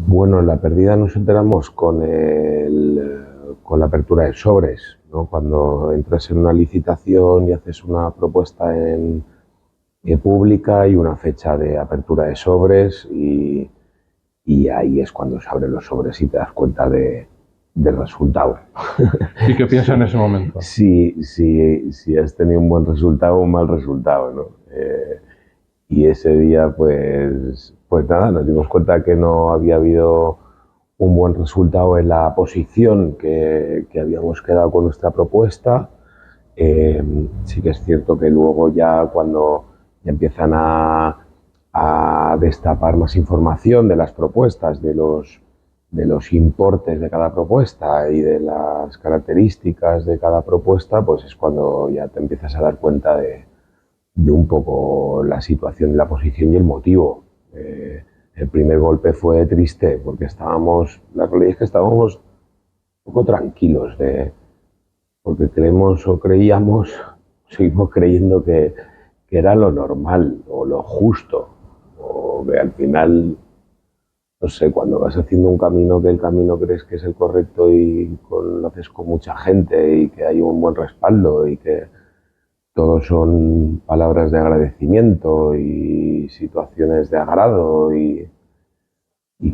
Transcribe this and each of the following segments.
Bueno, en La Perdida nos enteramos con la apertura de sobres, ¿no? Cuando entras en una licitación y haces una propuesta pública y una fecha de apertura de sobres y ahí es cuando se abren los sobres y te das cuenta del resultado. ¿Y qué piensas en ese momento? Si has tenido un buen resultado o un mal resultado, ¿no? Y ese día, pues nada, nos dimos cuenta que no había habido un buen resultado en la posición que habíamos quedado con nuestra propuesta. Sí que es cierto que luego ya cuando ya empiezan a destapar más información de las propuestas, de los importes de cada propuesta y de las características de cada propuesta, pues es cuando ya te empiezas a dar cuenta de un poco la situación, la posición y el motivo. El primer golpe fue triste porque la realidad es que estábamos un poco tranquilos, porque seguimos creyendo que era lo normal o lo justo, o que al final, no sé, cuando vas haciendo un camino que el camino crees que es el correcto y lo haces con mucha gente y que hay un buen respaldo y que todos son palabras de agradecimiento y situaciones de agrado y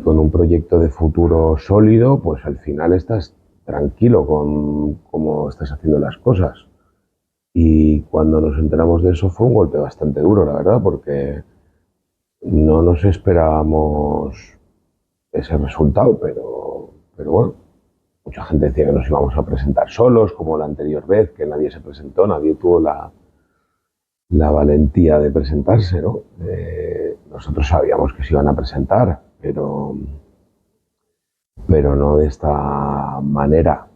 con un proyecto de futuro sólido, pues al final estás tranquilo con cómo estás haciendo las cosas. Y cuando nos enteramos de eso fue un golpe bastante duro, la verdad, porque no nos esperábamos ese resultado, pero bueno, mucha gente decía que nos íbamos a presentar solos, como la anterior vez, que nadie se presentó, nadie tuvo la valentía de presentarse, ¿no? Nosotros sabíamos que se iban a presentar, pero no de esta manera.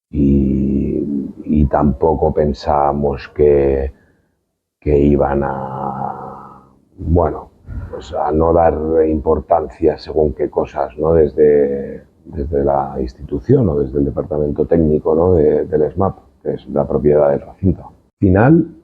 Y tampoco pensábamos que iban bueno, pues a no dar importancia según qué cosas, ¿no? Desde la institución o desde el departamento técnico, ¿no? Del SMAP, que es la propiedad del recinto. Al final,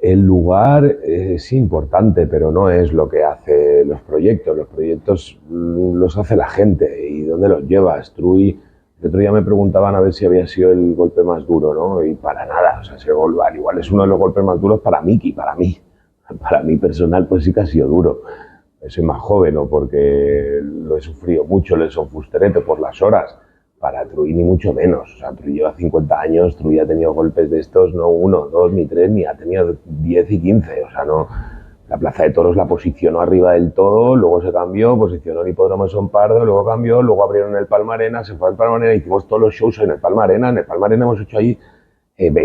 el lugar es importante, pero no es lo que hace los proyectos. Los proyectos los hace la gente. ¿Y dónde los llevas? El otro día me preguntaban a ver si había sido el golpe más duro, ¿no? Y para nada. O sea, ese gol, al igual es uno de los golpes más duros para Miki, para mí. Para mí personal, pues sí que ha sido duro. Soy más joven, ¿no? Porque lo he sufrido mucho, lo he sofrido por las horas. Para Trui ni mucho menos. O sea, Trui lleva 50 años, Trui ha tenido golpes de estos, no uno, dos, ni tres, ni ha tenido 10 y 15. O sea, no. La Plaza de Toros la posicionó arriba del todo, luego se cambió, posicionó el Hipódromo de Son Pardo, luego cambió, luego abrieron el Palma Arena, se fue al Palma Arena, hicimos todos los shows en el Palma Arena. En el Palma Arena hemos hecho ahí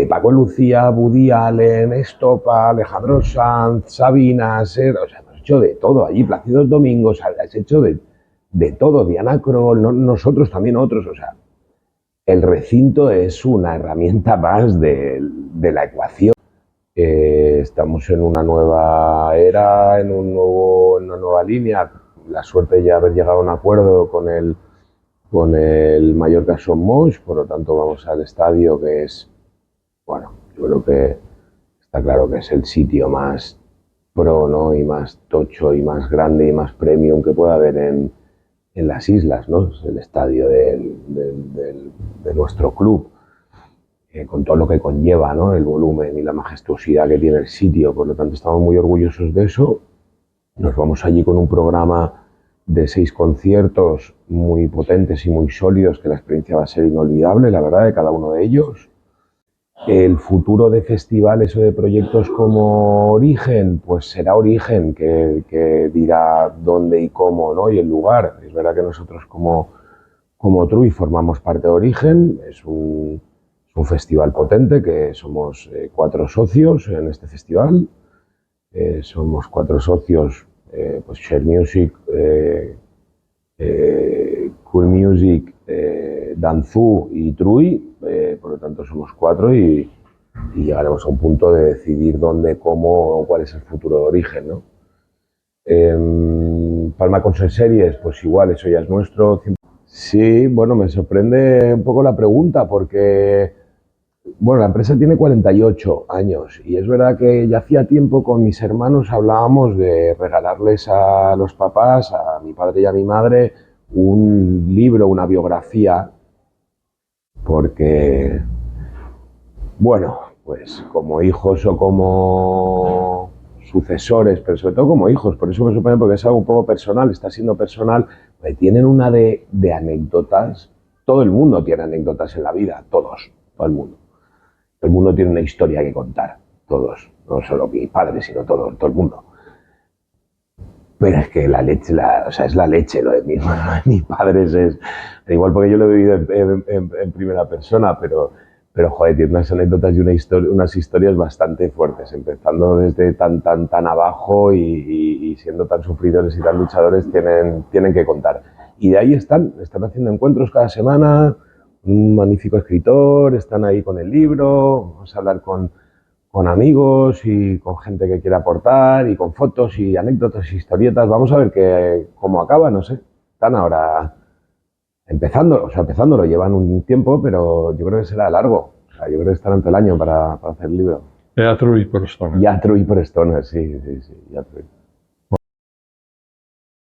Paco Lucía, Woody Allen, Estopa, Alejandro Sanz, Sabina, o sea, hemos hecho de todo allí, Plácidos Domingos, has hecho de todo, Diana Kroll, nosotros también otros, o sea, el recinto es una herramienta más de la ecuación. Estamos en una nueva era, en una nueva línea, la suerte de ya haber llegado a un acuerdo con el Mallorca Son Moix, por lo tanto vamos al estadio que es, bueno, yo creo que está claro que es el sitio más pro, ¿no? Y más tocho y más grande y más premium que pueda haber en las islas, ¿no? Es el estadio de nuestro club, con todo lo que conlleva, ¿no? El volumen y la majestuosidad que tiene el sitio. Por lo tanto, estamos muy orgullosos de eso. Nos vamos allí con un programa de 6 conciertos muy potentes y muy sólidos, que la experiencia va a ser inolvidable, la verdad, de cada uno de ellos. El futuro de festivales o de proyectos como Origen, pues será Origen que dirá dónde y cómo, ¿no? Y el lugar. Es verdad que nosotros como Trui formamos parte de Origen, es un festival potente, que somos 4 socios en este festival. Somos 4 socios, pues Share Music, Cool Music, Danzú y Trui, por lo tanto somos 4 y llegaremos a un punto de decidir dónde, cómo o cuál es el futuro de Origen, ¿no? Palma Concert Series, pues igual, eso ya es nuestro. Sí, bueno, me sorprende un poco la pregunta porque Bueno, la empresa tiene 48 años y es verdad que ya hacía tiempo con mis hermanos hablábamos de regalarles a los papás, a mi padre y a mi madre, un libro, una biografía, porque, bueno, pues como hijos o como sucesores, pero sobre todo como hijos, por eso me supone, porque es algo un poco personal, está siendo personal, pues tienen una de anécdotas, todo el mundo tiene anécdotas en la vida, todos, todo el mundo. Todo el mundo tiene una historia que contar, todos, no solo mi padre, sino todo el mundo. Pero es que la leche, o sea, es la leche lo de mis padres, es igual porque yo lo he vivido en primera persona, pero joder, tiene unas anécdotas y unas historias bastante fuertes, empezando desde tan abajo y siendo tan sufridores y tan luchadores, tienen que contar. Y de ahí están haciendo encuentros cada semana, un magnífico escritor, están ahí con el libro, vamos a hablar con amigos y con gente que quiere aportar y con fotos y anécdotas y historietas. Vamos a ver cómo acaba, no sé. Están ahora empezándolo, llevan un tiempo, pero yo creo que será largo. O sea, yo creo que estarán todo el año para hacer el libro. Teatro y personas. Teatro y personas, sí, Teatro.